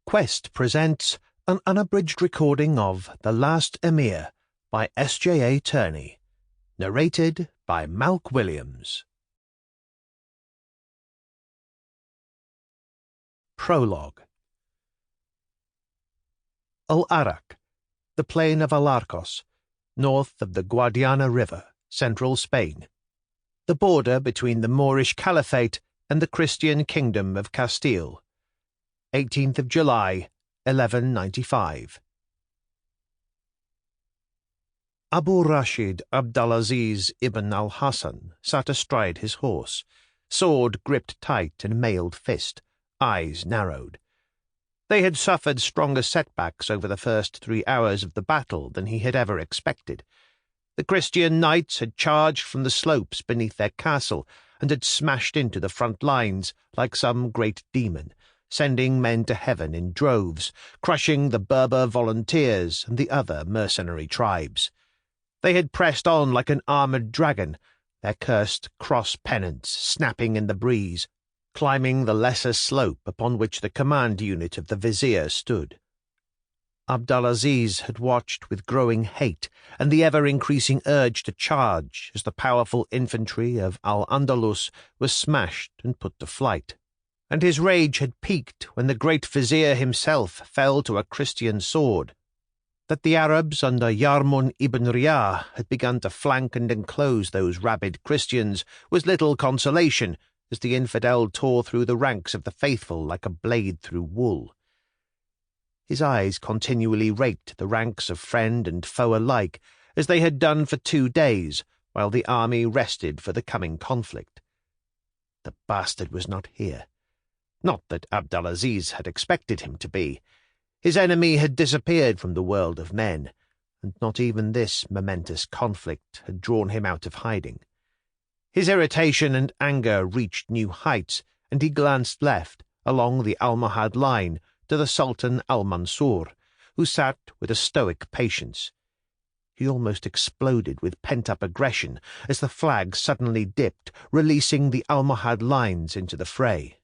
Quest presents an unabridged recording of The Last Emir by S.J.A. Turney, narrated by Malk Williams. Prologue. Al-Arak, the plain of Alarcos, north of the Guadiana River, central Spain, the border between the Moorish Caliphate and the Christian Kingdom of Castile, 18th of July, 1195. Abu Rashid Abdulaziz ibn al-Hassan sat astride his horse, sword gripped tight in mailed fist, eyes narrowed. They had suffered stronger setbacks over the first 3 hours of the battle than he had ever expected. The Christian knights had charged from the slopes beneath their castle and had smashed into the front lines like some great demon, sending men to heaven in droves, crushing the Berber volunteers and the other mercenary tribes. They had pressed on like an armoured dragon, their cursed cross-pennants snapping in the breeze, climbing the lesser slope upon which the command unit of the vizier stood. Abdulaziz had watched with growing hate and the ever-increasing urge to charge as the powerful infantry of Al-Andalus was smashed and put to flight. And his rage had peaked when the great vizier himself fell to a Christian sword. That the Arabs under Yarmun ibn Riyah had begun to flank and enclose those rabid Christians was little consolation, as the infidel tore through the ranks of the faithful like a blade through wool. His eyes continually raked the ranks of friend and foe alike, as they had done for 2 days, while the army rested for the coming conflict. The bastard was not here. Not that Abdulaziz had expected him to be. His enemy had disappeared from the world of men, and not even this momentous conflict had drawn him out of hiding. His irritation and anger reached new heights, and he glanced left, along the Almohad line, to the Sultan al-Mansur, who sat with a stoic patience. He almost exploded with pent-up aggression as the flag suddenly dipped, releasing the Almohad lines into the fray.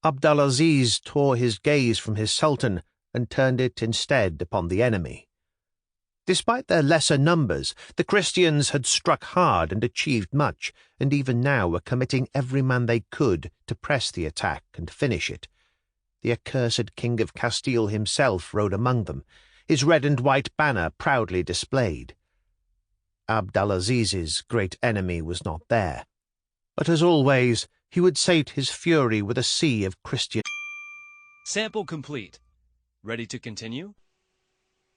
Abdulaziz tore his gaze from his sultan and turned it instead upon the enemy. Despite their lesser numbers, the Christians had struck hard and achieved much, and even now were committing every man they could to press the attack and finish it. The accursed King of Castile himself rode among them, his red and white banner proudly displayed. Abdulaziz's great enemy was not there, but as always, he would sate his fury with a sea of Christian. Sample complete. Ready to continue?